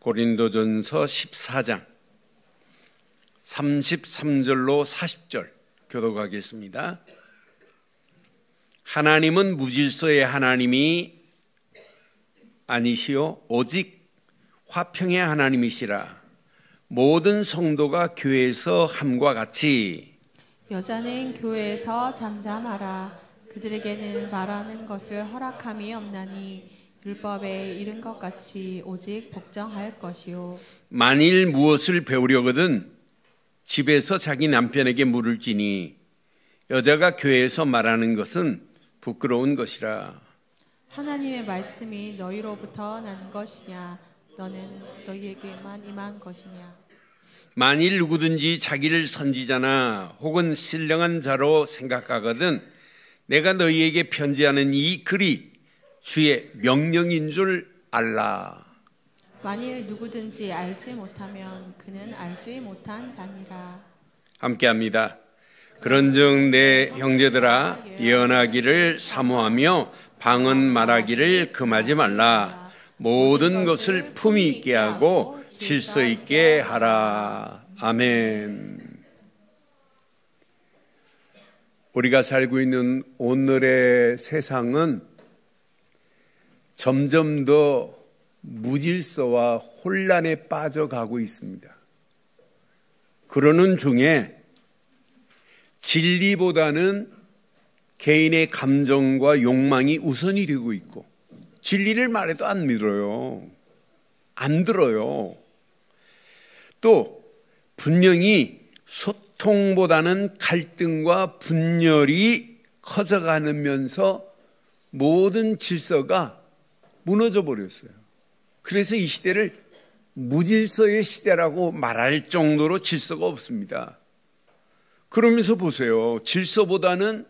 고린도전서 14장 33절로 40절 교독하겠습니다. 하나님은 무질서의 하나님이 아니시오 오직 화평의 하나님이시라. 모든 성도가 교회에서 함과 같이 여자는 교회에서 잠잠하라. 그들에게는 말하는 것을 허락함이 없나니 율법에 이른 것 같이 오직 복종할 것이요. 만일 무엇을 배우려거든 집에서 자기 남편에게 물을지니 여자가 교회에서 말하는 것은 부끄러운 것이라. 하나님의 말씀이 너희로부터 난 것이냐 너는 너희에게만 임한 것이냐. 만일 누구든지 자기를 선지자나 혹은 신령한 자로 생각하거든 내가 너희에게 편지하는 이 글이 주의 명령인 줄 알라. 만일 누구든지 알지 못하면 그는 알지 못한 자니라. 함께합니다. 그런즉 내 형제들아 예언하기를 사모하며 방언 말하기를 금하지 말라. 모든 것을 품위 있게 하고 질서 있게 하라. 아멘. 우리가 살고 있는 오늘의 세상은 점점 더 무질서와 혼란에 빠져가고 있습니다. 그러는 중에 진리보다는 개인의 감정과 욕망이 우선이 되고 있고 진리를 말해도 안 믿어요. 안 들어요. 또 분명히 소통보다는 갈등과 분열이 커져가면서 모든 질서가 무너져 버렸어요. 그래서 이 시대를 무질서의 시대라고 말할 정도로 질서가 없습니다. 그러면서 보세요. 질서보다는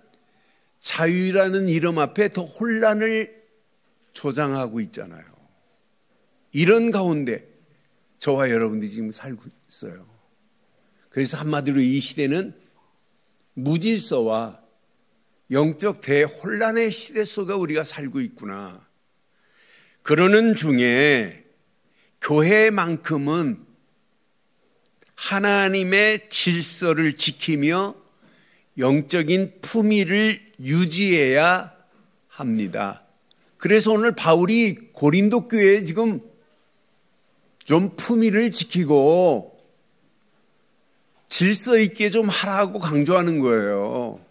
자유라는 이름 앞에 더 혼란을 조장하고 있잖아요. 이런 가운데 저와 여러분들이 지금 살고 있어요. 그래서 한마디로 이 시대는 무질서와 영적 대혼란의 시대 속에 우리가 살고 있구나. 그러는 중에 교회만큼은 하나님의 질서를 지키며 영적인 품위를 유지해야 합니다. 그래서 오늘 바울이 고린도 교회에 지금 좀 품위를 지키고 질서 있게 좀 하라고 강조하는 거예요.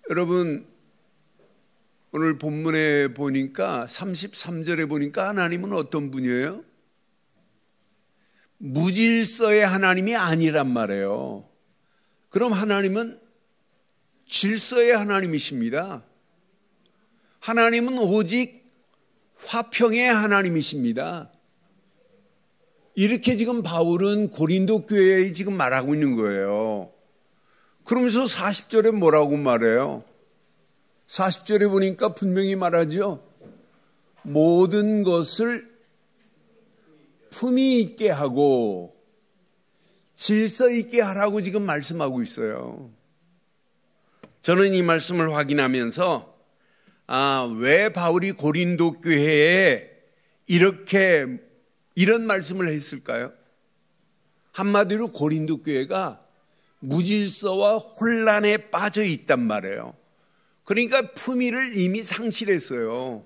여러분 오늘 본문에 보니까 33절에 보니까 하나님은 어떤 분이에요? 무질서의 하나님이 아니란 말이에요. 그럼 하나님은 질서의 하나님이십니다. 하나님은 오직 화평의 하나님이십니다. 이렇게 지금 바울은 고린도 교회에 지금 말하고 있는 거예요. 그러면서 40절에 뭐라고 말해요? 40절에 보니까 분명히 말하죠. 모든 것을 품위 있게 하고 질서 있게 하라고 지금 말씀하고 있어요. 저는 이 말씀을 확인하면서 왜 바울이 고린도 교회에 이런 말씀을 했을까요? 한마디로 고린도 교회가 무질서와 혼란에 빠져 있단 말이에요. 그러니까 품위를 이미 상실했어요.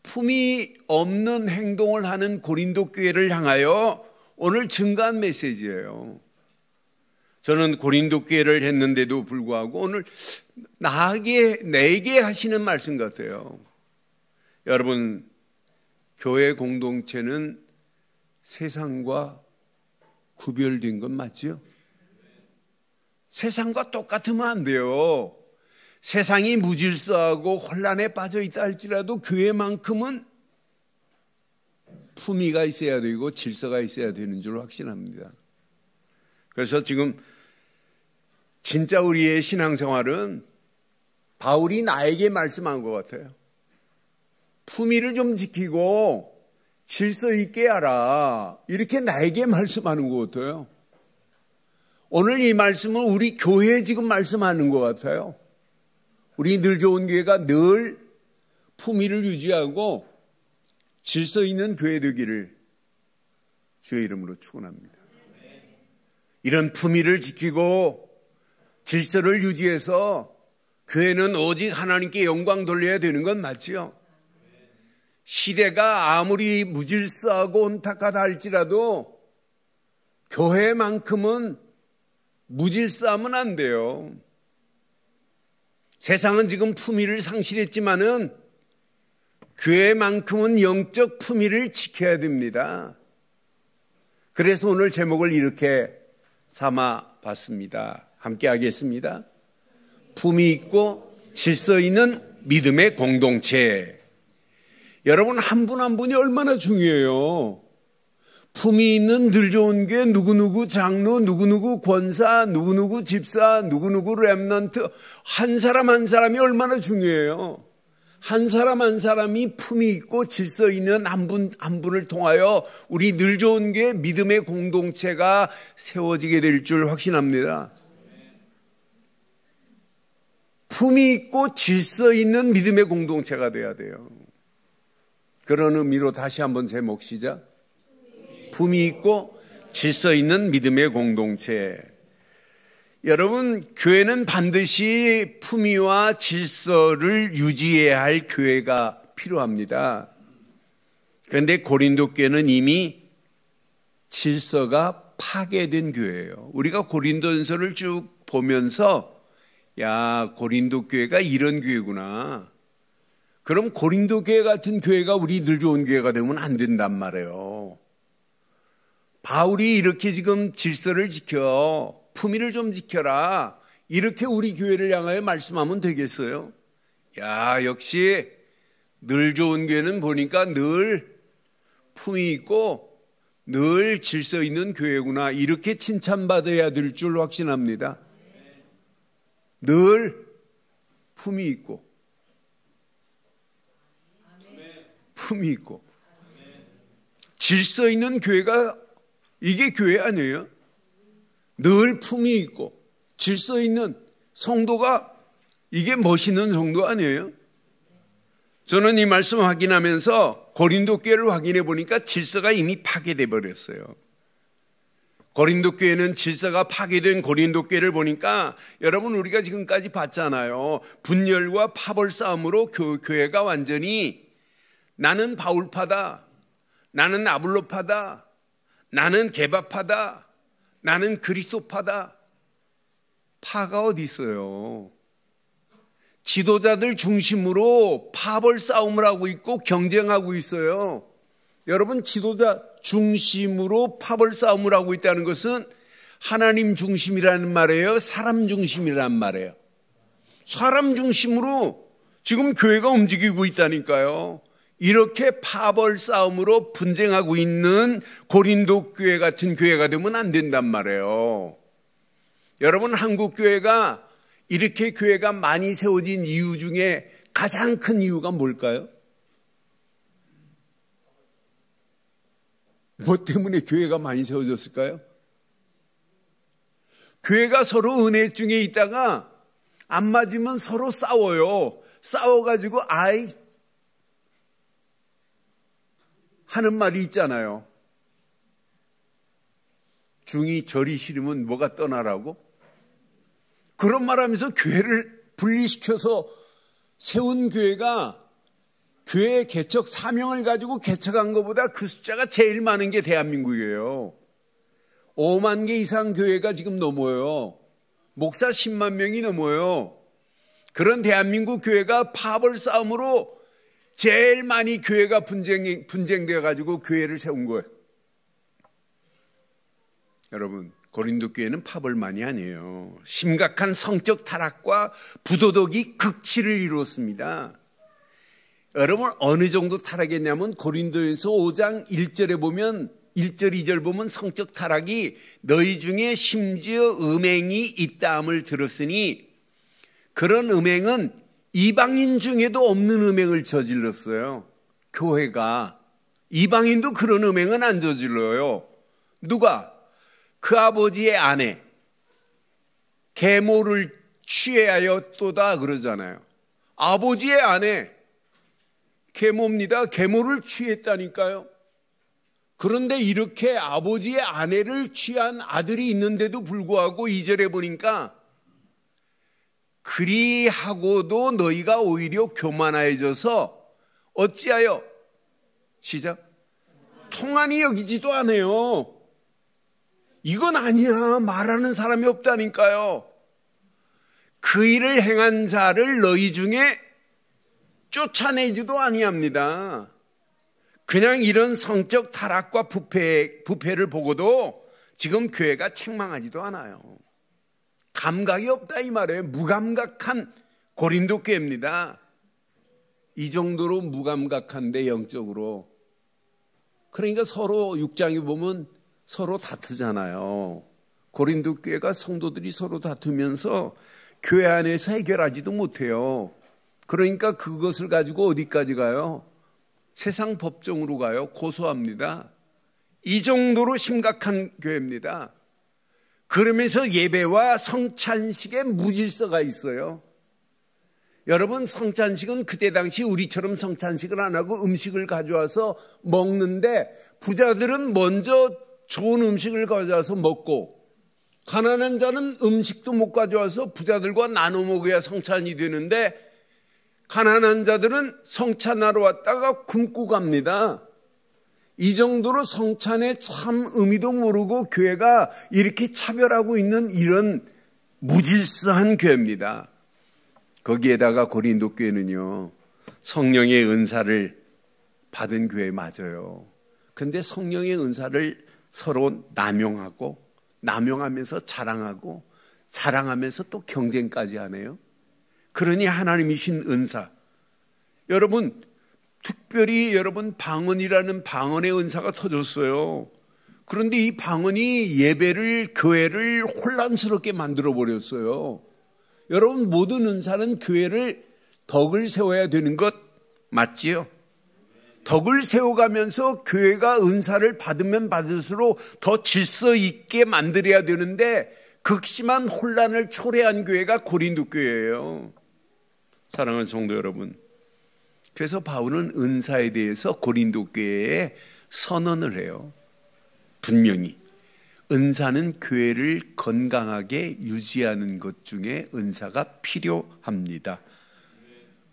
품위 없는 행동을 하는 고린도 교회를 향하여 오늘 증거한 메시지예요. 저는 고린도 교회를 했는데도 불구하고 오늘 내게 하시는 말씀 같아요. 여러분, 교회 공동체는 세상과 구별된 건 맞죠? 세상과 똑같으면 안 돼요. 세상이 무질서하고 혼란에 빠져 있다 할지라도 교회만큼은 품위가 있어야 되고 질서가 있어야 되는 줄 확신합니다. 그래서 지금 진짜 우리의 신앙생활은 바울이 나에게 말씀한 것 같아요. 품위를 좀 지키고 질서 있게 하라. 이렇게 나에게 말씀하는 것 같아요. 오늘 이 말씀은 우리 교회에 지금 말씀하는 것 같아요. 우리 늘 좋은 교회가 늘 품위를 유지하고 질서 있는 교회 되기를 주의 이름으로 축원합니다. 이런 품위를 지키고 질서를 유지해서 교회는 오직 하나님께 영광 돌려야 되는 건 맞지요. 시대가 아무리 무질서하고 혼탁하다 할지라도 교회만큼은 무질서하면 안 돼요. 세상은 지금 품위를 상실했지만은 교회만큼은 영적 품위를 지켜야 됩니다. 그래서 오늘 제목을 이렇게 삼아 봤습니다. 함께 하겠습니다. 품위 있고 질서 있는 믿음의 공동체. 여러분, 한 분 한 분이 얼마나 중요해요. 품위 있는 늘 좋은 게 누구누구 장로, 누구누구 권사, 누구누구 집사, 누구누구 렘넌트, 한 사람 한 사람이 얼마나 중요해요. 한 사람 한 사람이 품위 있고 질서 있는 한 분 한 분을 통하여 우리 늘 좋은 게 믿음의 공동체가 세워지게 될 줄 확신합니다. 품위 있고 질서 있는 믿음의 공동체가 돼야 돼요. 그런 의미로 다시 한번 제목 시작. 품위 있고 질서 있는 믿음의 공동체. 여러분, 교회는 반드시 품위와 질서를 유지해야 할 교회가 필요합니다. 그런데 고린도 교회는 이미 질서가 파괴된 교회예요. 우리가 고린도전서를 쭉 보면서 야, 고린도 교회가 이런 교회구나. 그럼 고린도 교회 같은 교회가 우리 늘 좋은 교회가 되면 안 된단 말이에요. 바울이 이렇게 지금 질서를 지켜, 품위를 좀 지켜라, 이렇게 우리 교회를 향하여 말씀하면 되겠어요? 야, 역시 늘 좋은 교회는 보니까 늘 품위 있고 늘 질서 있는 교회구나, 이렇게 칭찬받아야 될 줄 확신합니다. 늘 품위 있고 품위 있고 질서 있는 교회가 이게 교회 아니에요? 늘 품위 있고 질서 있는 성도가 이게 멋있는 성도 아니에요? 저는 이 말씀 확인하면서 고린도 교회를 확인해 보니까 질서가 이미 파괴돼 버렸어요. 고린도 교회는 질서가 파괴된 고린도 교회를 보니까 여러분, 우리가 지금까지 봤잖아요. 분열과 파벌 싸움으로 교회가 완전히 나는 바울파다, 나는 아볼로파다, 나는 게바파다, 나는 그리스도파다. 파가 어디 있어요? 지도자들 중심으로 파벌 싸움을 하고 있고 경쟁하고 있어요. 여러분, 지도자 중심으로 파벌 싸움을 하고 있다는 것은 하나님 중심이라는 말이에요? 사람 중심이라는 말이에요? 사람 중심으로 지금 교회가 움직이고 있다니까요. 이렇게 파벌 싸움으로 분쟁하고 있는 고린도 교회 같은 교회가 되면 안 된단 말이에요. 여러분, 한국 교회가 이렇게 교회가 많이 세워진 이유 중에 가장 큰 이유가 뭘까요? 뭐 때문에 교회가 많이 세워졌을까요? 교회가 서로 은혜 중에 있다가 안 맞으면 서로 싸워요. 싸워가지고 아이 하는 말이 있잖아요. 중이 절이 싫으면 뭐가 떠나라고? 그런 말 하면서 교회를 분리시켜서 세운 교회가 교회 개척 사명을 가지고 개척한 것보다 그 숫자가 제일 많은 게 대한민국이에요. 5만 개 이상 교회가 지금 넘어요. 목사 10만 명이 넘어요. 그런 대한민국 교회가 파벌 싸움으로 제일 많이 교회가 분쟁되어 가지고 교회를 세운 거예요. 여러분, 고린도 교회는 파벌만이 아니에요. 심각한 성적 타락과 부도덕이 극치를 이루었습니다. 여러분, 어느 정도 타락했냐면 고린도에서 5장 1절에 보면 1절 2절 보면 성적 타락이 너희 중에 심지어 음행이 있다함을 들었으니 그런 음행은 이방인 중에도 없는 음행을 저질렀어요. 교회가. 이방인도 그런 음행은 안 저질러요. 누가? 그 아버지의 아내 계모를 취하였도다 그러잖아요. 아버지의 아내 계모입니다. 계모를 취했다니까요. 그런데 이렇게 아버지의 아내를 취한 아들이 있는데도 불구하고 2절에 보니까 그리하고도 너희가 오히려 교만하여져서 어찌하여 시작 통한이 여기지도 않아요. 이건 아니야. 말하는 사람이 없다니까요. 그 일을 행한 자를 너희 중에 쫓아내지도 아니합니다. 그냥 이런 성적 타락과 부패를 보고도 지금 교회가 책망하지도 않아요. 감각이 없다 이 말이에요. 무감각한 고린도 교회입니다. 이 정도로 무감각한데 영적으로. 그러니까 서로 6장에 보면 서로 다투잖아요. 고린도 교회가 성도들이 서로 다투면서 교회 안에서 해결하지도 못해요. 그러니까 그것을 가지고 어디까지 가요? 세상 법정으로 가요. 고소합니다. 이 정도로 심각한 교회입니다. 그러면서 예배와 성찬식에 무질서가 있어요. 여러분, 성찬식은 그때 당시 우리처럼 성찬식을 안 하고 음식을 가져와서 먹는데 부자들은 먼저 좋은 음식을 가져와서 먹고 가난한 자는 음식도 못 가져와서 부자들과 나눠 먹어야 성찬이 되는데 가난한 자들은 성찬하러 왔다가 굶고 갑니다. 이 정도로 성찬의 참 의미도 모르고 교회가 이렇게 차별하고 있는 이런 무질서한 교회입니다. 거기에다가 고린도 교회는요, 성령의 은사를 받은 교회 맞아요. 근데 성령의 은사를 서로 남용하면서 자랑하고 자랑하면서 또 경쟁까지 하네요. 그러니 하나님이신 은사, 여러분 특별히 여러분 방언이라는 방언의 은사가 터졌어요. 그런데 이 방언이 예배를 교회를 혼란스럽게 만들어 버렸어요. 여러분 모든 은사는 교회를 덕을 세워야 되는 것 맞지요? 덕을 세워가면서 교회가 은사를 받으면 받을수록 더 질서 있게 만들어야 되는데 극심한 혼란을 초래한 교회가 고린도 교회예요. 사랑하는 성도 여러분, 그래서 바울은 은사에 대해서 고린도 교회에 선언을 해요. 분명히 은사는 교회를 건강하게 유지하는 것 중에 은사가 필요합니다.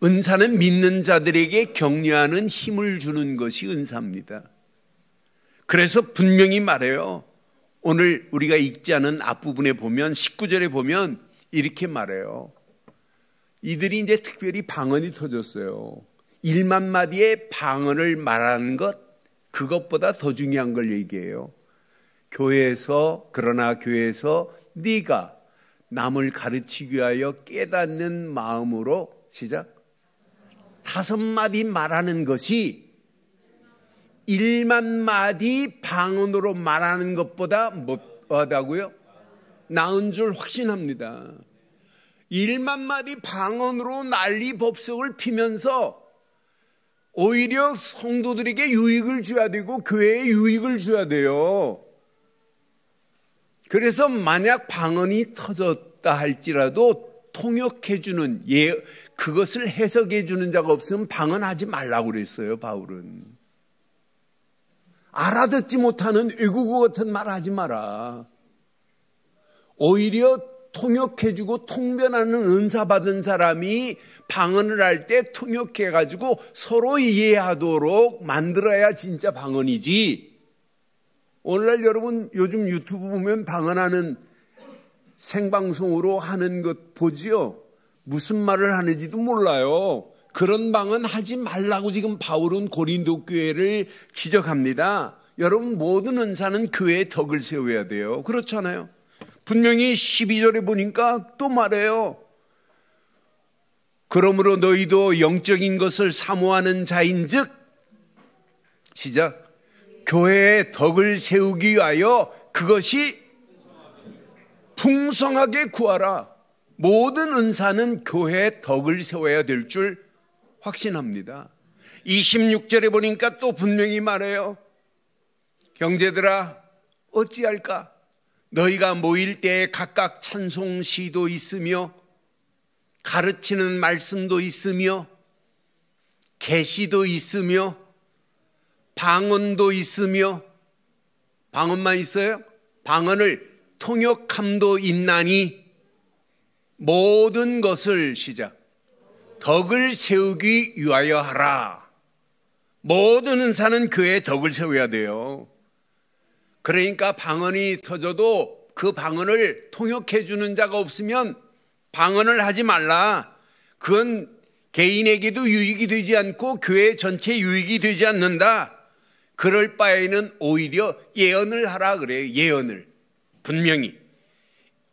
은사는 믿는 자들에게 격려하는 힘을 주는 것이 은사입니다. 그래서 분명히 말해요. 오늘 우리가 읽지 않은 앞부분에 보면 19절에 보면 이렇게 말해요. 이들이 이제 특별히 방언이 터졌어요. 1만 마디의 방언을 말하는 것, 그것보다 더 중요한 걸 얘기해요. 그러나 교회에서 네가 남을 가르치기 위하여 깨닫는 마음으로 시작 5마디 말하는 것이 1만 마디 방언으로 말하는 것보다 뭐하다고요? 나은 줄 확신합니다. 1만 마디 방언으로 난리 법석을 피면서 오히려 성도들에게 유익을 줘야 되고 교회에 유익을 줘야 돼요. 그래서 만약 방언이 터졌다 할지라도 통역해주는 그것을 해석해주는 자가 없으면 방언하지 말라고 그랬어요. 바울은 알아듣지 못하는 외국어 같은 말 하지 마라. 오히려 통역해주고 통변하는 은사 받은 사람이 방언을 할 때 통역해가지고 서로 이해하도록 만들어야 진짜 방언이지. 오늘날 여러분 요즘 유튜브 보면 방언하는 생방송으로 하는 것 보지요. 무슨 말을 하는지도 몰라요. 그런 방언 하지 말라고 지금 바울은 고린도 교회를 지적합니다. 여러분 모든 은사는 교회의 덕을 세워야 돼요. 그렇잖아요. 분명히 12절에 보니까 또 말해요. 그러므로 너희도 영적인 것을 사모하는 자인즉 시작 교회의 덕을 세우기 위하여 그것이 풍성하게 구하라. 모든 은사는 교회의 덕을 세워야 될 줄 확신합니다. 26절에 보니까 또 분명히 말해요. 형제들아 어찌할까? 너희가 모일 때에 각각 찬송시도 있으며 가르치는 말씀도 있으며 계시도 있으며 방언도 있으며 방언만 있어요? 방언을 통역함도 있나니 모든 것을 시작 덕을 세우기 위하여 하라. 모든 은사는 교회에 덕을 세워야 돼요. 그러니까 방언이 터져도 그 방언을 통역해 주는 자가 없으면 방언을 하지 말라. 그건 개인에게도 유익이 되지 않고 교회 전체에 유익이 되지 않는다. 그럴 바에는 오히려 예언을 하라 그래요. 예언을. 분명히.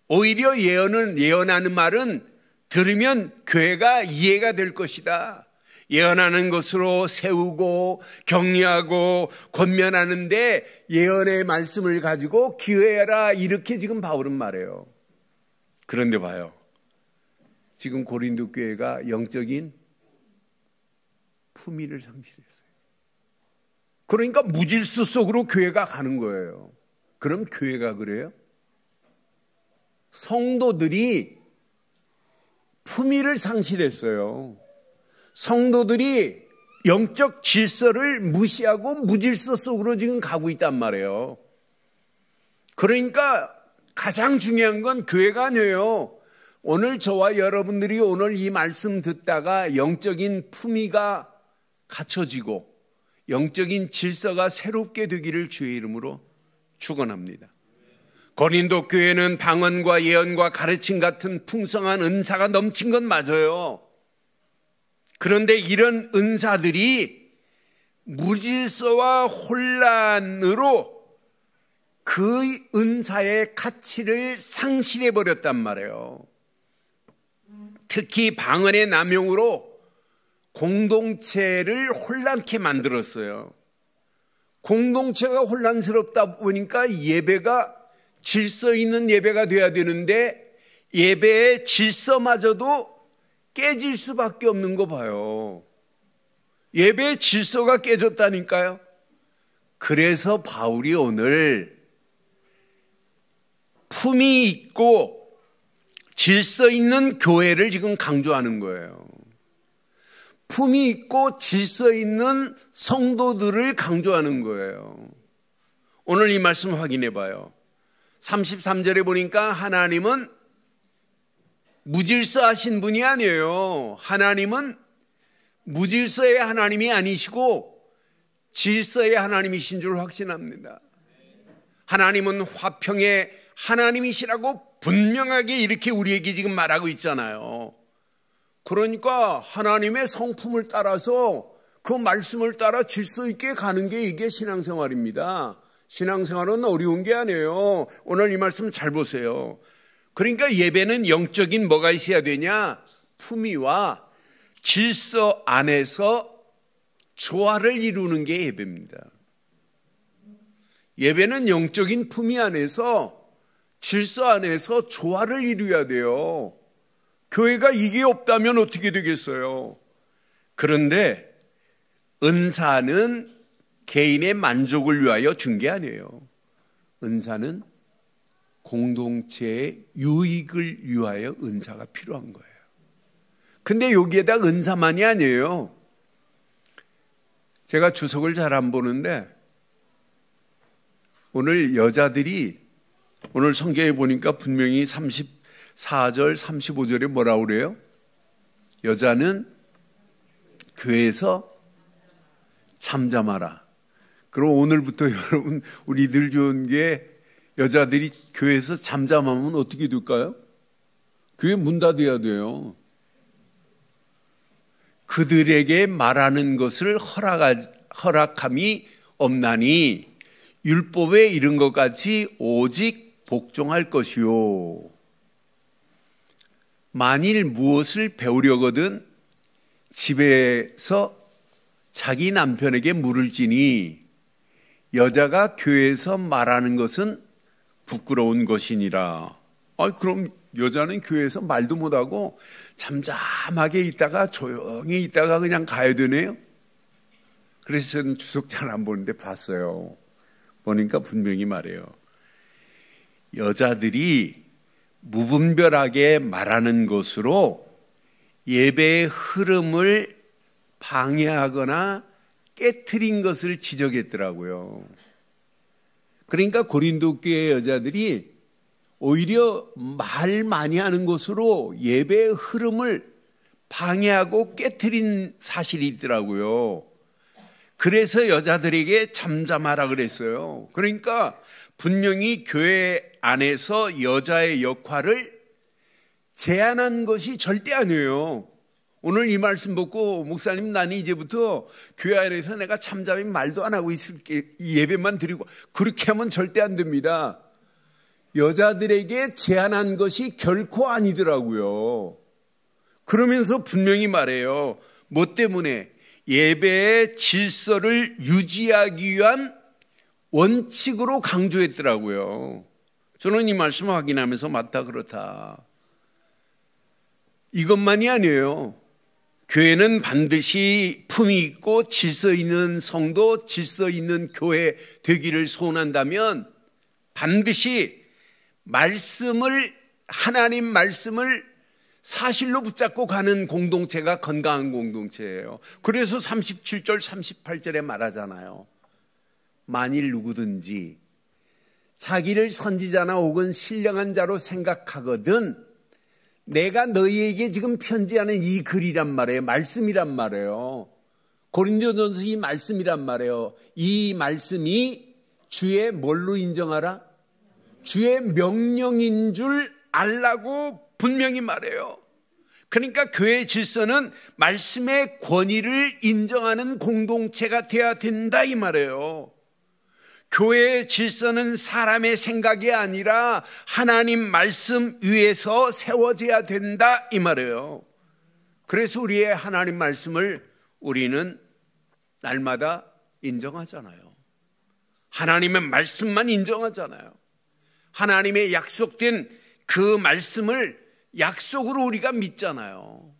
오히려 예언하는 말은 들으면 교회가 이해가 될 것이다. 예언하는 것으로 세우고 격려하고 권면하는데 예언의 말씀을 가지고 기회해라. 이렇게 지금 바울은 말해요. 그런데 봐요. 지금 고린도 교회가 영적인 품위를 상실했어요. 그러니까 무질서 속으로 교회가 가는 거예요. 그럼 교회가 그래요? 성도들이 품위를 상실했어요. 성도들이 영적 질서를 무시하고 무질서 속으로 지금 가고 있단 말이에요. 그러니까 가장 중요한 건 교회가 아니에요. 오늘 저와 여러분들이 오늘 이 말씀 듣다가 영적인 품위가 갖춰지고 영적인 질서가 새롭게 되기를 주의 이름으로 축원합니다. 고린도 교회는 방언과 예언과 가르침 같은 풍성한 은사가 넘친 건 맞아요. 그런데 이런 은사들이 무질서와 혼란으로 그 은사의 가치를 상실해버렸단 말이에요. 특히 방언의 남용으로 공동체를 혼란케 만들었어요. 공동체가 혼란스럽다 보니까 예배가 질서 있는 예배가 돼야 되는데 예배의 질서마저도 깨질 수밖에 없는 거 봐요. 예배의 질서가 깨졌다니까요. 그래서 바울이 오늘 품이 있고 질서 있는 교회를 지금 강조하는 거예요. 품이 있고 질서 있는 성도들을 강조하는 거예요. 오늘 이 말씀 확인해 봐요. 33절에 보니까 하나님은 무질서하신 분이 아니에요. 하나님은 무질서의 하나님이 아니시고 질서의 하나님이신 줄 확신합니다. 하나님은 화평의 하나님이시라고 분명하게 이렇게 우리에게 지금 말하고 있잖아요. 그러니까 하나님의 성품을 따라서 그 말씀을 따라 질서 있게 가는 게 이게 신앙생활입니다. 신앙생활은 어려운 게 아니에요. 오늘 이 말씀 잘 보세요. 그러니까 예배는 영적인 뭐가 있어야 되냐? 품위와 질서 안에서 조화를 이루는 게 예배입니다. 예배는 영적인 품위 안에서 질서 안에서 조화를 이루어야 돼요. 교회가 이게 없다면 어떻게 되겠어요? 그런데 은사는 개인의 만족을 위하여 준 게 아니에요. 은사는 공동체의 유익을 위하여 은사가 필요한 거예요. 근데 여기에다 은사만이 아니에요. 제가 주석을 잘 안 보는데 오늘 여자들이 오늘 성경에 보니까 분명히 34절 35절에 뭐라고 그래요? 여자는 교회에서 잠잠하라. 그럼 오늘부터 여러분 우리 늘 좋은 게 여자들이 교회에서 잠잠하면 어떻게 될까요? 교회 문 닫아야 돼요. 그들에게 말하는 것을 허락함이 없나니 율법에 이른 것 같이 오직 복종할 것이요. 만일 무엇을 배우려거든 집에서 자기 남편에게 물을지니 여자가 교회에서 말하는 것은 부끄러운 것이니라. 그럼 여자는 교회에서 말도 못하고 잠잠하게 있다가 조용히 있다가 그냥 가야 되네요. 그래서 저는 주석 잘 안 보는데 봤어요. 보니까 분명히 말해요. 여자들이 무분별하게 말하는 것으로 예배의 흐름을 방해하거나 깨트린 것을 지적했더라고요. 그러니까 고린도 교회 여자들이 오히려 말 많이 하는 것으로 예배의 흐름을 방해하고 깨트린 사실이 있더라고요. 그래서 여자들에게 잠잠하라 그랬어요. 그러니까 분명히 교회 안에서 여자의 역할을 제한한 것이 절대 아니에요. 오늘 이 말씀 듣고 목사님 나는 이제부터 교회 안에서 내가 잠잠히 말도 안 하고 있을게, 예배만 드리고, 그렇게 하면 절대 안 됩니다. 여자들에게 제한한 것이 결코 아니더라고요. 그러면서 분명히 말해요. 뭐 때문에? 예배의 질서를 유지하기 위한 원칙으로 강조했더라고요. 저는 이 말씀을 확인하면서 맞다, 그렇다. 이것만이 아니에요. 교회는 반드시 품이 있고 질서 있는 성도, 질서 있는 교회 되기를 소원한다면 반드시 하나님 말씀을 사실로 붙잡고 가는 공동체가 건강한 공동체예요. 그래서 37절 38절에 말하잖아요. 만일 누구든지 자기를 선지자나 혹은 신령한 자로 생각하거든 내가 너희에게 지금 편지하는 이 글이란 말이에요. 말씀이란 말이에요. 고린도전서 이 말씀이란 말이에요. 이 말씀이 주의 뭘로 인정하라? 주의 명령인 줄 알라고 분명히 말해요. 그러니까 교회의 질서는 말씀의 권위를 인정하는 공동체가 되어야 된다 이 말이에요. 교회의 질서는 사람의 생각이 아니라 하나님 말씀 위에서 세워져야 된다 이 말이에요. 그래서 우리의 하나님 말씀을 우리는 날마다 인정하잖아요. 하나님의 말씀만 인정하잖아요. 하나님의 약속된 그 말씀을 약속으로 우리가 믿잖아요.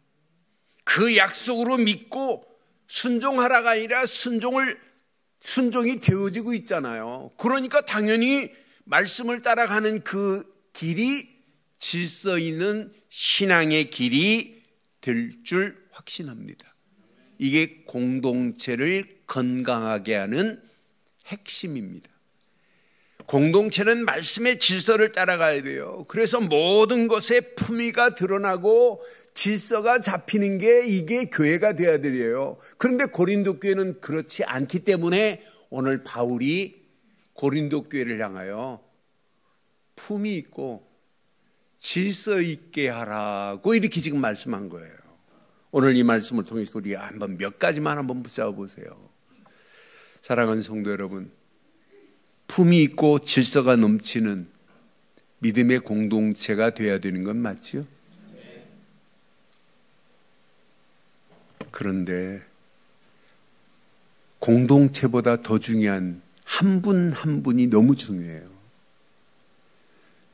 그 약속으로 믿고 순종하라가 아니라 순종이 되어지고 있잖아요. 그러니까 당연히 말씀을 따라가는 그 길이 질서 있는 신앙의 길이 될 줄 확신합니다. 이게 공동체를 건강하게 하는 핵심입니다. 공동체는 말씀의 질서를 따라가야 돼요. 그래서 모든 것에 품위가 드러나고 질서가 잡히는 게 이게 교회가 돼야 돼요. 그런데 고린도 교회는 그렇지 않기 때문에 오늘 바울이 고린도 교회를 향하여 품위 있고 질서 있게 하라고 이렇게 지금 말씀한 거예요. 오늘 이 말씀을 통해서 우리 한번 몇 가지만 한번 붙잡아 보세요. 사랑하는 성도 여러분, 품이 있고 질서가 넘치는 믿음의 공동체가 되어야 되는 건 맞지요? 그런데 공동체보다 더 중요한 한 분 한 분이 너무 중요해요.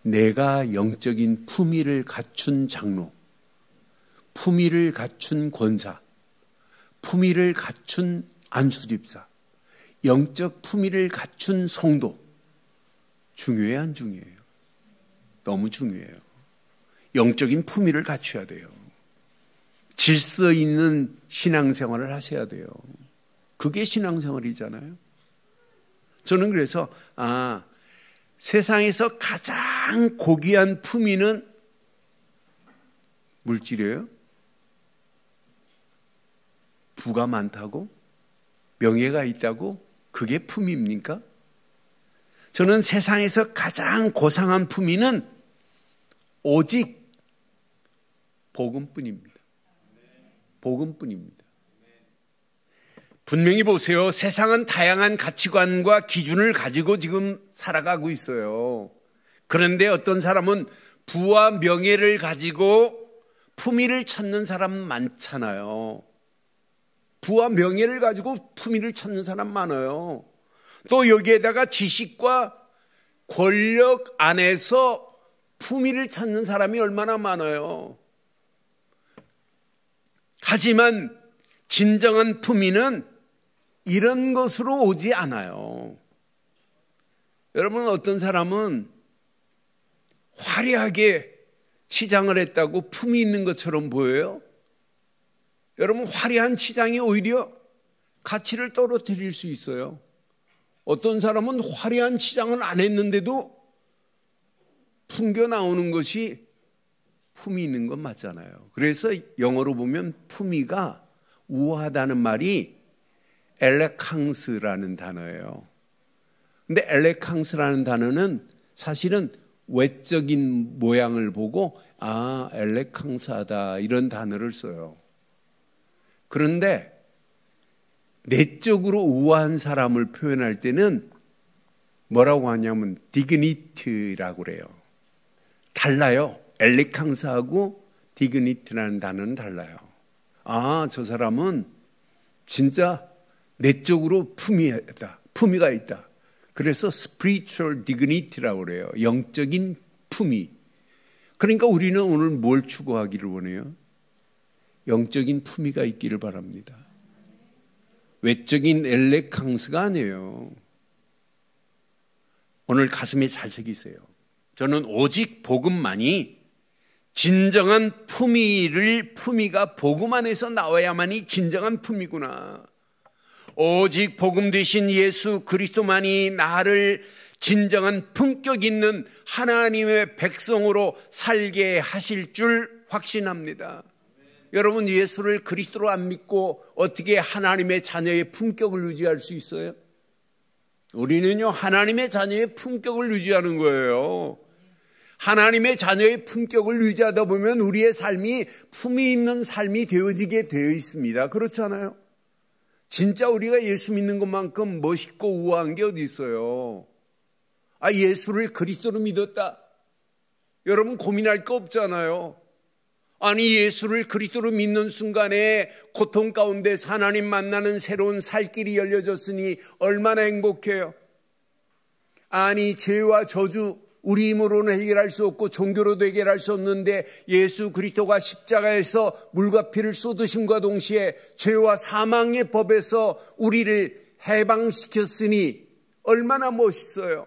내가 영적인 품위를 갖춘 장로, 품위를 갖춘 권사, 품위를 갖춘 안수집사, 영적 품위를 갖춘 성도, 중요해요, 안 중요해요? 너무 중요해요. 영적인 품위를 갖춰야 돼요. 질서 있는 신앙생활을 하셔야 돼요. 그게 신앙생활이잖아요. 저는 그래서 세상에서 가장 고귀한 품위는 물질이에요? 부가 많다고? 명예가 있다고? 그게 품위입니까? 저는 세상에서 가장 고상한 품위는 오직 복음뿐입니다. 복음뿐입니다. 분명히 보세요. 세상은 다양한 가치관과 기준을 가지고 지금 살아가고 있어요. 그런데 어떤 사람은 부와 명예를 가지고 품위를 찾는 사람 많잖아요. 부와 명예를 가지고 품위를 찾는 사람 많아요. 또 여기에다가 지식과 권력 안에서 품위를 찾는 사람이 얼마나 많아요. 하지만 진정한 품위는 이런 것으로 오지 않아요. 여러분, 어떤 사람은 화려하게 치장을 했다고 품위 있는 것처럼 보여요? 여러분, 화려한 치장이 오히려 가치를 떨어뜨릴 수 있어요. 어떤 사람은 화려한 치장을 안 했는데도 풍겨 나오는 것이 품이 있는 건 맞잖아요. 그래서 영어로 보면 품위가 우아하다는 말이 엘레캉스라는 단어예요. 근데 엘레캉스라는 단어는 사실은 외적인 모양을 보고 엘레캉스하다 이런 단어를 써요. 그런데 내적으로 우아한 사람을 표현할 때는 뭐라고 하냐면 디그니티라고 그래요. 달라요. 엘레캉스하고 디그니티라는 단어는 달라요. 저 사람은 진짜 내적으로 품위가 있다. 그래서 spiritual dignity라고 그래요. 영적인 품위. 그러니까 우리는 오늘 뭘 추구하기를 원해요? 영적인 품위가 있기를 바랍니다. 외적인 엘레캉스가 아니에요. 오늘 가슴에 잘 새기세요. 저는 오직 복음만이 진정한 품위가 복음 안에서 나와야만이 진정한 품위구나. 오직 복음 되신 예수 그리스도만이 나를 진정한 품격 있는 하나님의 백성으로 살게 하실 줄 확신합니다. 여러분, 예수를 그리스도로 안 믿고 어떻게 하나님의 자녀의 품격을 유지할 수 있어요? 우리는요, 하나님의 자녀의 품격을 유지하는 거예요. 하나님의 자녀의 품격을 유지하다 보면 우리의 삶이 품위 있는 삶이 되어지게 되어 있습니다. 그렇지 않아요? 진짜 우리가 예수 믿는 것만큼 멋있고 우아한 게 어디 있어요? 예수를 그리스도로 믿었다. 여러분 고민할 거 없잖아요. 아니, 예수를 그리스도로 믿는 순간에 고통 가운데서 하나님 만나는 새로운 살 길이 열려졌으니 얼마나 행복해요. 아니, 죄와 저주 우리 힘으로는 해결할 수 없고 종교로도 해결할 수 없는데 예수 그리스도가 십자가에서 물과 피를 쏟으심과 동시에 죄와 사망의 법에서 우리를 해방시켰으니 얼마나 멋있어요.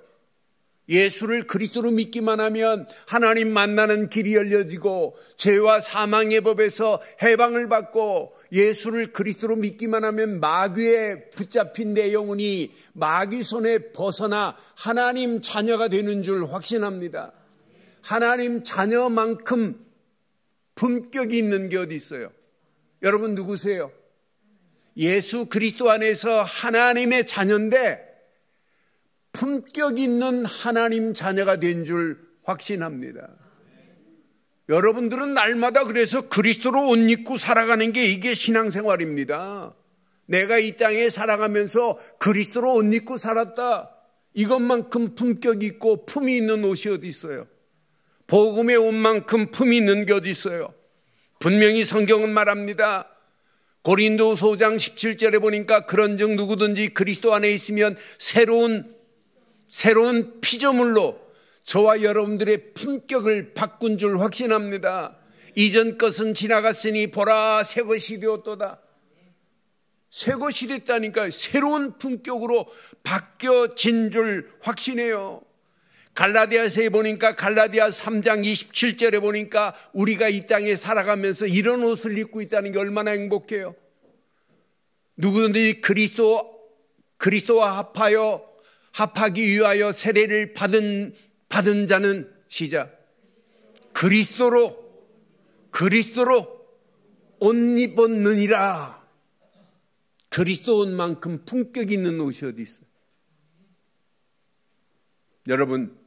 예수를 그리스도로 믿기만 하면 하나님 만나는 길이 열려지고 죄와 사망의 법에서 해방을 받고, 예수를 그리스도로 믿기만 하면 마귀에 붙잡힌 내 영혼이 마귀 손에 벗어나 하나님 자녀가 되는 줄 확신합니다. 하나님 자녀만큼 품격이 있는 게 어디 있어요? 여러분 누구세요? 예수 그리스도 안에서 하나님의 자녀인데 품격 있는 하나님 자녀가 된 줄 확신합니다. 여러분들은 날마다 그래서 그리스도로 옷 입고 살아가는 게 이게 신앙생활입니다. 내가 이 땅에 살아가면서 그리스도로 옷 입고 살았다. 이것만큼 품격 있고 품이 있는 옷이 어디 있어요? 복음의 옷만큼 품이 있는 게 어디 있어요? 분명히 성경은 말합니다. 고린도후서 5장 17절에 보니까 그런즉 누구든지 그리스도 안에 있으면 새로운 피조물로 저와 여러분들의 품격을 바꾼 줄 확신합니다. 이전 것은 지나갔으니 보라 새 것이 되었도다. 새 것이 됐다니까요. 새로운 품격으로 바뀌어진 줄 확신해요. 갈라디아서에 보니까 갈라디아 3장 27절에 보니까 우리가 이 땅에 살아가면서 이런 옷을 입고 있다는 게 얼마나 행복해요. 누구든지 그리스도와 합하기 위하여 세례를 받은 자는 시작 그리스도로 옷 입었느니라. 그리스도 옷만큼 품격 있는 옷이 어디 있어요? 여러분,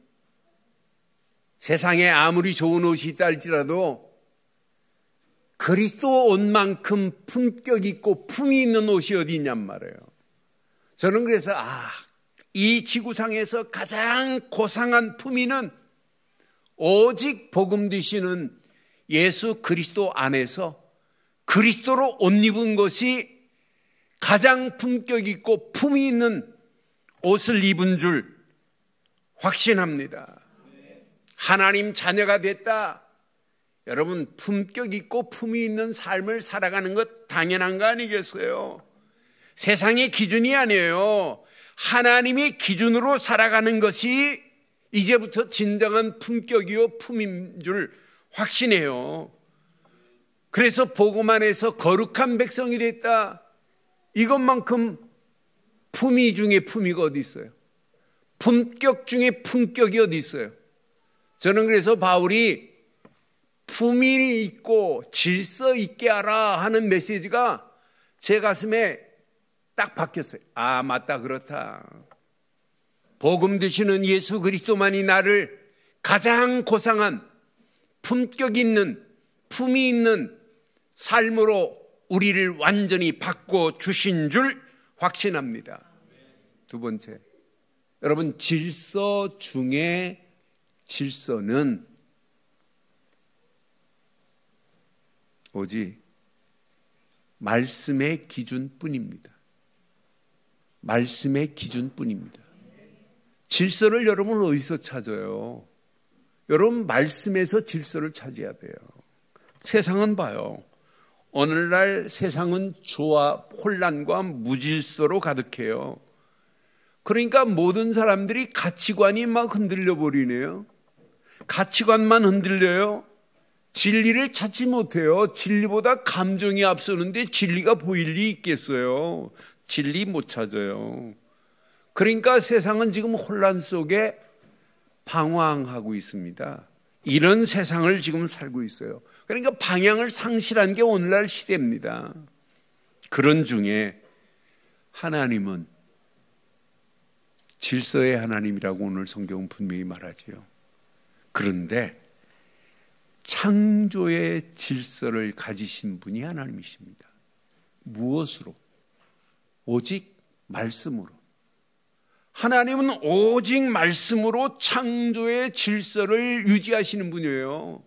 세상에 아무리 좋은 옷이 있다 할지라도 그리스도 옷만큼 품격 있고 품이 있는 옷이 어디 있냔 말이에요. 저는 그래서 이 지구상에서 가장 고상한 품위는 오직 복음 되시는 예수 그리스도 안에서 그리스도로 옷 입은 것이 가장 품격 있고 품이 있는 옷을 입은 줄 확신합니다. 하나님 자녀가 됐다. 여러분, 품격 있고 품이 있는 삶을 살아가는 것 당연한 거 아니겠어요? 세상의 기준이 아니에요. 하나님의 기준으로 살아가는 것이 이제부터 진정한 품격이요 품인 줄 확신해요. 그래서 복음 안에서 거룩한 백성이 됐다. 이것만큼 품위 중에 품위가 어디 있어요? 품격 중에 품격이 어디 있어요? 저는 그래서 바울이 품위 있고 질서 있게 하라 하는 메시지가 제 가슴에 딱 박혔어요. 아, 맞다, 그렇다. 복음 되시는 예수 그리스도만이 나를 가장 고상한 품격 있는, 품위 있는 삶으로 우리를 완전히 바꿔 주신 줄 확신합니다. 두 번째, 여러분, 질서 중에 질서는 오직 말씀의 기준뿐입니다. 말씀의 기준뿐입니다. 질서를 여러분 어디서 찾아요? 여러분, 말씀에서 질서를 찾아야 돼요. 세상은 봐요. 오늘날 세상은 조합, 혼란과 무질서로 가득해요. 그러니까 모든 사람들이 가치관이 막 흔들려 버리네요. 가치관만 흔들려요. 진리를 찾지 못해요. 진리보다 감정이 앞서는데 진리가 보일 리 있겠어요? 진리 못 찾아요. 그러니까 세상은 지금 혼란 속에 방황하고 있습니다. 이런 세상을 지금 살고 있어요. 그러니까 방향을 상실한 게 오늘날 시대입니다. 그런 중에 하나님은 질서의 하나님이라고 오늘 성경은 분명히 말하지요. 그런데 창조의 질서를 가지신 분이 하나님이십니다. 무엇으로? 오직 말씀으로. 하나님은 오직 말씀으로 창조의 질서를 유지하시는 분이에요.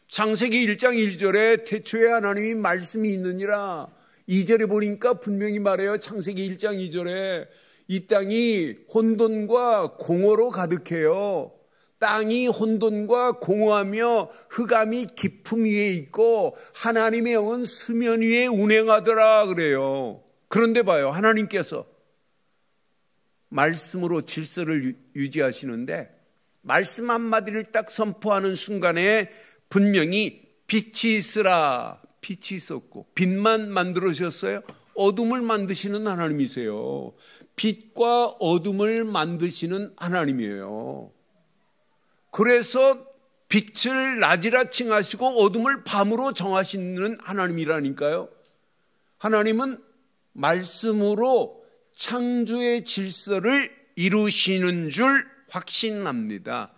창세기 1장 1절에 태초에 하나님이 말씀이 있느니라. 2절에 보니까 분명히 말해요. 창세기 1장 2절에 이 땅이 혼돈과 공허로 가득해요. 땅이 혼돈과 공허하며 흑암이 깊음 위에 있고 하나님의 영은 수면 위에 운행하더라 그래요. 그런데 봐요. 하나님께서 말씀으로 질서를 유지하시는데 말씀 한마디를 딱 선포하는 순간에 분명히 빛이 있으라. 빛이 있었고 빛만 만들으셨어요? 어둠을 만드시는 하나님이세요. 빛과 어둠을 만드시는 하나님이에요. 그래서 빛을 낮이라 칭하시고 어둠을 밤으로 정하시는 하나님이라니까요. 하나님은 말씀으로 창조의 질서를 이루시는 줄 확신합니다.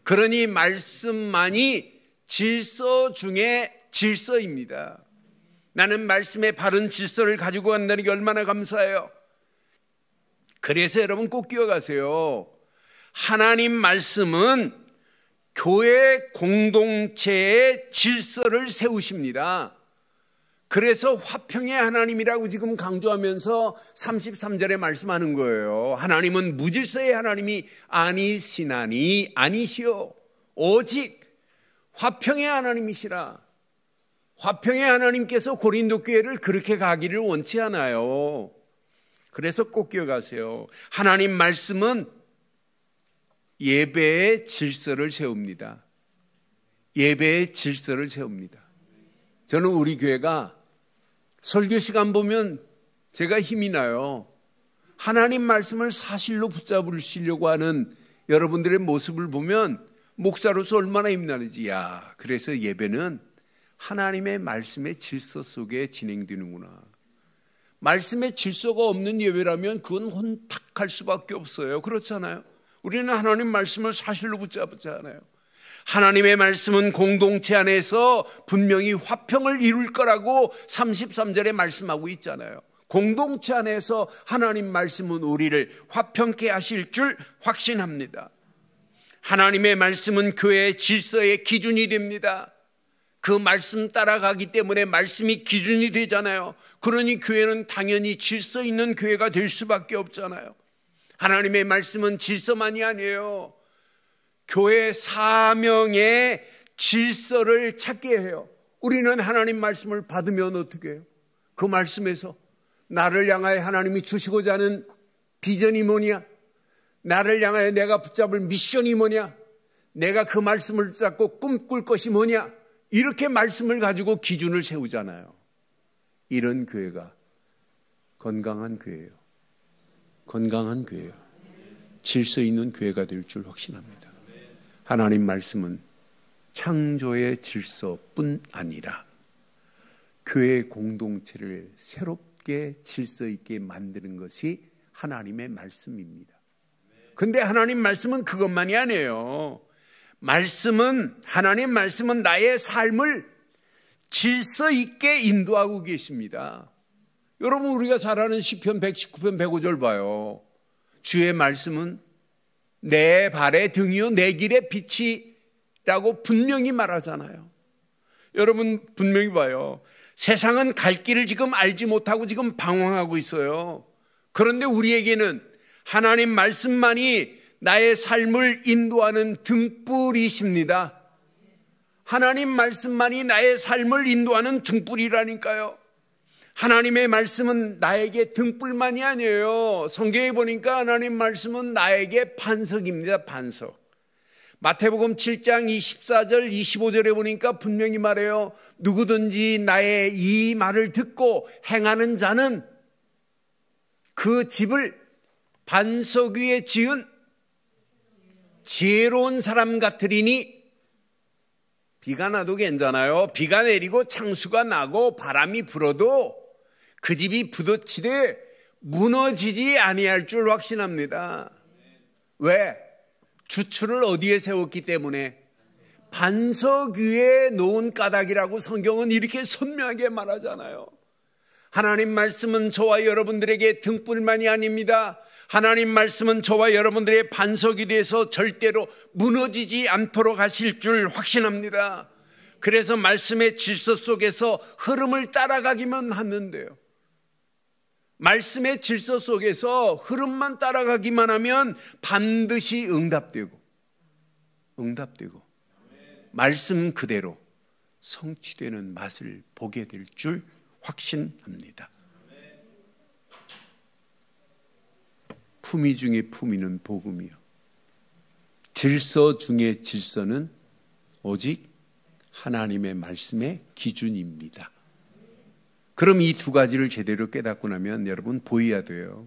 그러니 말씀만이 질서 중에 질서입니다. 나는 말씀의 바른 질서를 가지고 간다는 게 얼마나 감사해요. 그래서 여러분 꼭 기억하세요. 하나님 말씀은 교회 공동체의 질서를 세우십니다. 그래서 화평의 하나님이라고 지금 강조하면서 33절에 말씀하는 거예요. 하나님은 무질서의 하나님이 아니시나니 아니시오. 오직 화평의 하나님이시라. 화평의 하나님께서 고린도 교회를 그렇게 가기를 원치 않아요. 그래서 꼭 기억하세요. 하나님 말씀은 예배의 질서를 세웁니다. 예배의 질서를 세웁니다. 저는 우리 교회가 설교 시간 보면 제가 힘이 나요. 하나님 말씀을 사실로 붙잡으시려고 하는 여러분들의 모습을 보면 목사로서 얼마나 힘나는지. 야, 그래서 예배는 하나님의 말씀의 질서 속에 진행되는구나. 말씀의 질서가 없는 예배라면 그건 혼탁할 수밖에 없어요. 그렇잖아요. 우리는 하나님 말씀을 사실로 붙잡잖아요. 하나님의 말씀은 공동체 안에서 분명히 화평을 이룰 거라고 33절에 말씀하고 있잖아요. 공동체 안에서 하나님 말씀은 우리를 화평케 하실 줄 확신합니다. 하나님의 말씀은 교회의 질서의 기준이 됩니다. 그 말씀 따라가기 때문에 말씀이 기준이 되잖아요. 그러니 교회는 당연히 질서 있는 교회가 될 수밖에 없잖아요. 하나님의 말씀은 질서만이 아니에요. 교회 사명의 질서를 찾게 해요. 우리는 하나님 말씀을 받으면 어떻게 해요? 그 말씀에서 나를 향하여 하나님이 주시고자 하는 비전이 뭐냐? 나를 향하여 내가 붙잡을 미션이 뭐냐? 내가 그 말씀을 붙잡고 꿈꿀 것이 뭐냐? 이렇게 말씀을 가지고 기준을 세우잖아요. 이런 교회가 건강한 교회예요. 건강한 교회요. 질서 있는 교회가 될 줄 확신합니다. 하나님 말씀은 창조의 질서뿐 아니라 교회 공동체를 새롭게 질서 있게 만드는 것이 하나님의 말씀입니다. 근데 하나님 말씀은 그것만이 아니에요. 하나님 말씀은 나의 삶을 질서 있게 인도하고 계십니다. 여러분, 우리가 잘 아는 시편 119편 105절 봐요. 주의 말씀은 내 발의 등이요 내 길의 빛이라고 분명히 말하잖아요. 여러분, 분명히 봐요. 세상은 갈 길을 지금 알지 못하고 지금 방황하고 있어요. 그런데 우리에게는 하나님 말씀만이 나의 삶을 인도하는 등불이십니다. 하나님 말씀만이 나의 삶을 인도하는 등불이라니까요. 하나님의 말씀은 나에게 등불만이 아니에요. 성경에 보니까 하나님 말씀은 나에게 반석입니다. 반석. 마태복음 7장 24절 25절에 보니까 분명히 말해요. 누구든지 나의 이 말을 듣고 행하는 자는 그 집을 반석 위에 지은 지혜로운 사람 같으리니, 비가 나도 괜찮아요. 비가 내리고 창수가 나고 바람이 불어도 그 집이 부딪히되 무너지지 아니할 줄 확신합니다. 왜? 주추를 어디에 세웠기 때문에? 반석 위에 놓은 까닭이라고 성경은 이렇게 선명하게 말하잖아요. 하나님 말씀은 저와 여러분들에게 등불만이 아닙니다. 하나님 말씀은 저와 여러분들의 반석이 돼서 절대로 무너지지 않도록 하실 줄 확신합니다. 그래서 말씀의 질서 속에서 흐름을 따라가기만 하는데요. 말씀의 질서 속에서 흐름만 따라가기만 하면 반드시 응답되고 말씀 그대로 성취되는 맛을 보게 될 줄 확신합니다. 품위 중에 품위는 복음이요. 질서 중에 질서는 오직 하나님의 말씀의 기준입니다. 그럼 이 두 가지를 제대로 깨닫고 나면 여러분 보여야 돼요.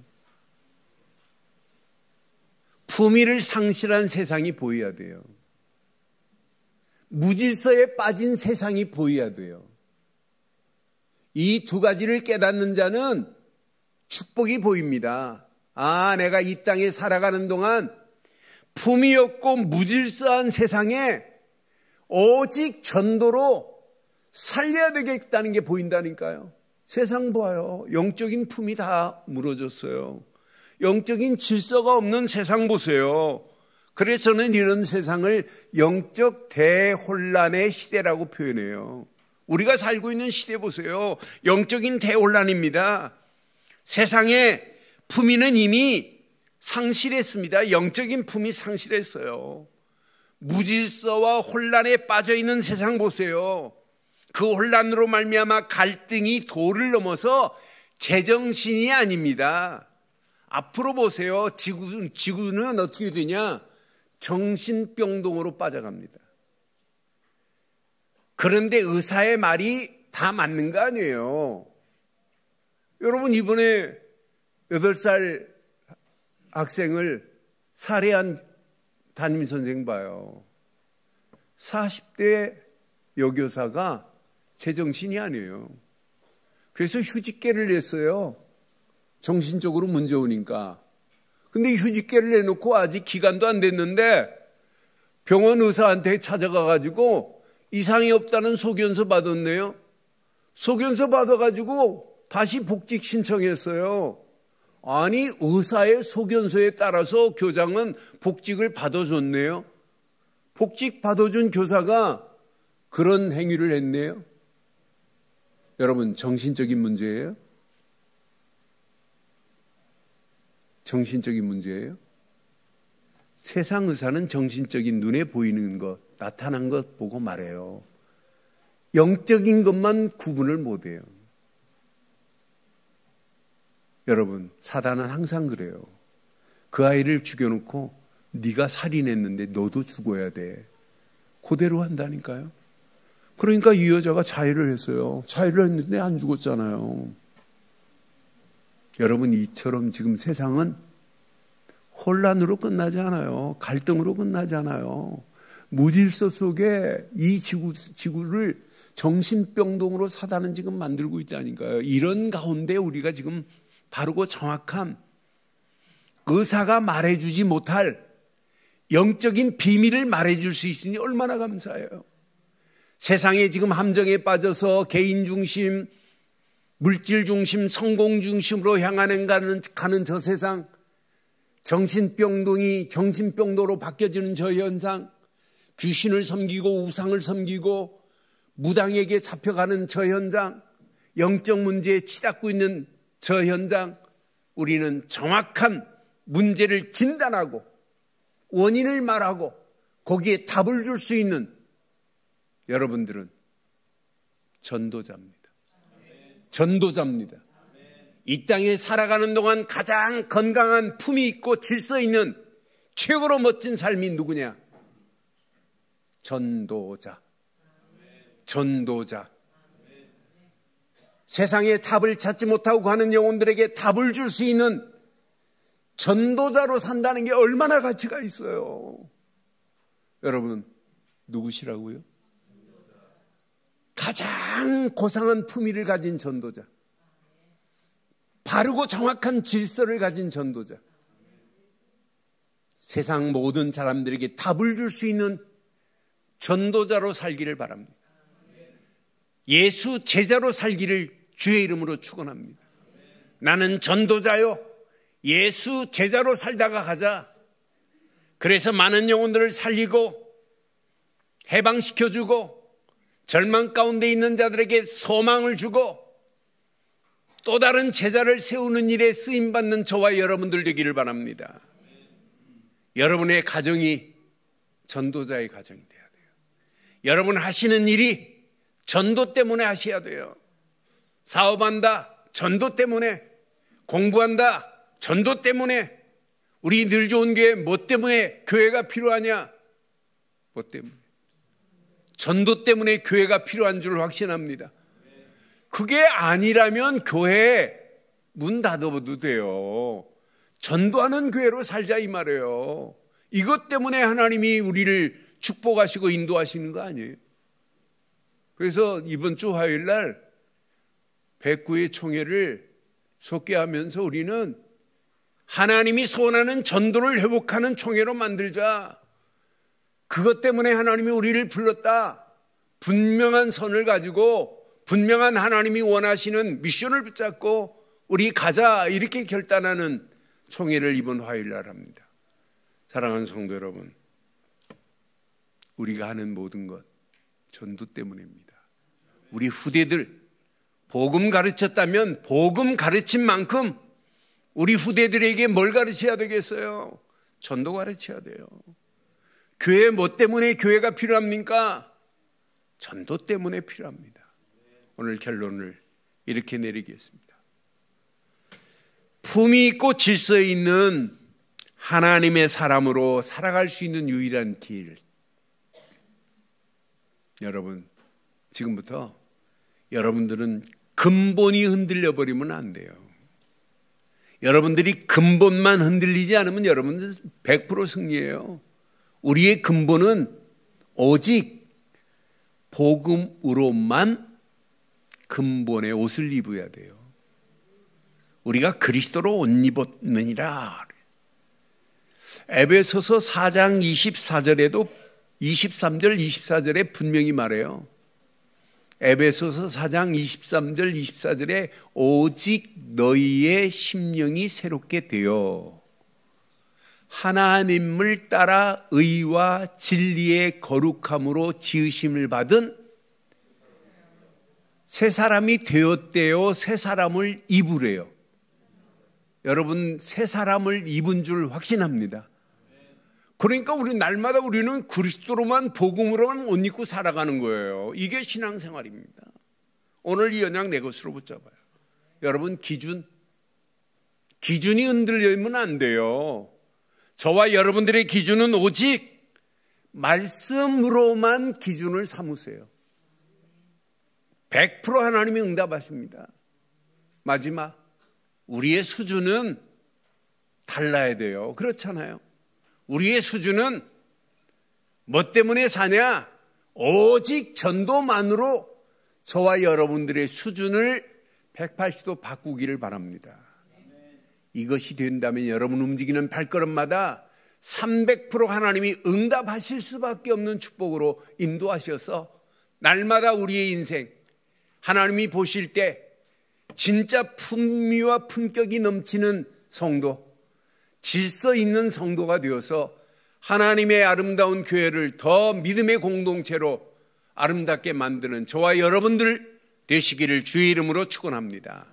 품위를 상실한 세상이 보여야 돼요. 무질서에 빠진 세상이 보여야 돼요. 이 두 가지를 깨닫는 자는 축복이 보입니다. 내가 이 땅에 살아가는 동안 품위 없고 무질서한 세상에 오직 전도로 살려야 되겠다는 게 보인다니까요. 세상 봐요. 영적인 품이 다 무너졌어요. 영적인 질서가 없는 세상 보세요. 그래서 저는 이런 세상을 영적 대혼란의 시대라고 표현해요. 우리가 살고 있는 시대 보세요. 영적인 대혼란입니다. 세상에 품위는 이미 상실했습니다. 영적인 품이 상실했어요. 무질서와 혼란에 빠져있는 세상 보세요. 그 혼란으로 말미암아 갈등이 도를 넘어서 제정신이 아닙니다. 앞으로 보세요. 지구는 어떻게 되냐? 정신병동으로 빠져갑니다. 그런데 의사의 말이 다 맞는 거 아니에요. 여러분, 이번에 8살 학생을 살해한 담임선생 봐요. 40대 여교사가 제정신이 아니에요. 그래서 휴직계를 냈어요. 정신적으로 문제 오니까. 근데 휴직계를 내놓고 아직 기간도 안 됐는데 병원 의사한테 찾아가가지고 이상이 없다는 소견서 받았네요. 소견서 받아가지고 다시 복직 신청했어요. 아니, 의사의 소견서에 따라서 교장은 복직을 받아줬네요. 복직 받아준 교사가 그런 행위를 했네요. 여러분, 정신적인 문제예요? 정신적인 문제예요? 세상 의사는 정신적인 눈에 보이는 것, 나타난 것 보고 말해요. 영적인 것만 구분을 못해요. 여러분, 사단은 항상 그래요. 그 아이를 죽여놓고 네가 살인했는데 너도 죽어야 돼. 그대로 한다니까요. 그러니까 이 여자가 자해를 했어요. 자해를 했는데 안 죽었잖아요. 여러분, 이처럼 지금 세상은 혼란으로 끝나지 않아요. 갈등으로 끝나지 않아요. 무질서 속에 이 지구를 정신병동으로 사단은 지금 만들고 있지 않을까요? 이런 가운데 우리가 지금 바르고 정확한 의사가 말해주지 못할 영적인 비밀을 말해줄 수 있으니 얼마나 감사해요. 세상에 지금 함정에 빠져서 개인 중심, 물질 중심, 성공 중심으로 가는 저 세상, 정신병도로 바뀌어지는 저 현상, 귀신을 섬기고 우상을 섬기고 무당에게 잡혀가는 저 현장, 영적 문제에 치닫고 있는 저 현장, 우리는 정확한 문제를 진단하고 원인을 말하고 거기에 답을 줄 수 있는 여러분들은 전도자입니다. 전도자입니다. 이 땅에 살아가는 동안 가장 건강한 품이 있고 질서 있는 최고로 멋진 삶이 누구냐? 전도자. 전도자. 세상에 답을 찾지 못하고 가는 영혼들에게 답을 줄 수 있는 전도자로 산다는 게 얼마나 가치가 있어요. 여러분, 누구시라고요? 가장 고상한 품위를 가진 전도자, 바르고 정확한 질서를 가진 전도자, 세상 모든 사람들에게 답을 줄 수 있는 전도자로 살기를 바랍니다. 예수 제자로 살기를 주의 이름으로 축원합니다. 나는 전도자요, 예수 제자로 살다가 가자. 그래서 많은 영혼들을 살리고 해방시켜주고 절망 가운데 있는 자들에게 소망을 주고 또 다른 제자를 세우는 일에 쓰임받는 저와 여러분들 되기를 바랍니다. 여러분의 가정이 전도자의 가정이 돼야 돼요. 여러분 하시는 일이 전도 때문에 하셔야 돼요. 사업한다, 전도 때문에. 공부한다, 전도 때문에. 우리 늘 좋은 교회 뭐 때문에 교회가 필요하냐? 뭐 때문에? 전도 때문에 교회가 필요한 줄 확신합니다. 그게 아니라면 교회 문 닫아도 돼요. 전도하는 교회로 살자 이 말이에요. 이것 때문에 하나님이 우리를 축복하시고 인도하시는 거 아니에요. 그래서 이번 주 화요일 날 백구의 총회를 속개하면서 우리는 하나님이 소원하는 전도를 회복하는 총회로 만들자. 그것 때문에 하나님이 우리를 불렀다. 분명한 선을 가지고 분명한 하나님이 원하시는 미션을 붙잡고 우리 가자 이렇게 결단하는 총회를 이번 화요일 날 합니다. 사랑하는 성도 여러분, 우리가 하는 모든 것 전도 때문입니다. 우리 후대들 복음 가르쳤다면 복음 가르친 만큼 우리 후대들에게 뭘 가르쳐야 되겠어요? 전도 가르쳐야 돼요. 교회 뭐 때문에 교회가 필요합니까? 전도 때문에 필요합니다. 오늘 결론을 이렇게 내리겠습니다. 품이 있고 질서 있는 하나님의 사람으로 살아갈 수 있는 유일한 길. 여러분, 지금부터 여러분들은 근본이 흔들려 버리면 안 돼요. 여러분들이 근본만 흔들리지 않으면 여러분들은 100% 승리예요. 우리의 근본은 오직 복음으로만 근본의 옷을 입어야 돼요. 우리가 그리스도로 옷 입었느니라. 에베소서 4장 24절에도 23절 24절에 분명히 말해요. 에베소서 4장 23절 24절에 오직 너희의 심령이 새롭게 되어 하나님을 따라 의와 진리의 거룩함으로 지으심을 받은 새 사람이 되었대요. 새 사람을 입으래요. 여러분, 새 사람을 입은 줄 확신합니다. 그러니까 우리 날마다 우리는 그리스도로만 복음으로만 옷 입고 살아가는 거예요. 이게 신앙생활입니다. 오늘 이 언약 내 것으로 붙잡아요. 여러분, 기준이 흔들리면 안 돼요. 저와 여러분들의 기준은 오직 말씀으로만 기준을 삼으세요. 100% 하나님이 응답하십니다. 마지막, 우리의 수준은 달라야 돼요. 그렇잖아요. 우리의 수준은 뭐 때문에 사냐? 오직 전도만으로 저와 여러분들의 수준을 180도 바꾸기를 바랍니다. 이것이 된다면 여러분 움직이는 발걸음마다 300% 하나님이 응답하실 수밖에 없는 축복으로 인도하셔서 날마다 우리의 인생 하나님이 보실 때 진짜 품위와 품격이 넘치는 성도, 질서 있는 성도가 되어서 하나님의 아름다운 교회를 더 믿음의 공동체로 아름답게 만드는 저와 여러분들 되시기를 주의 이름으로 축원합니다.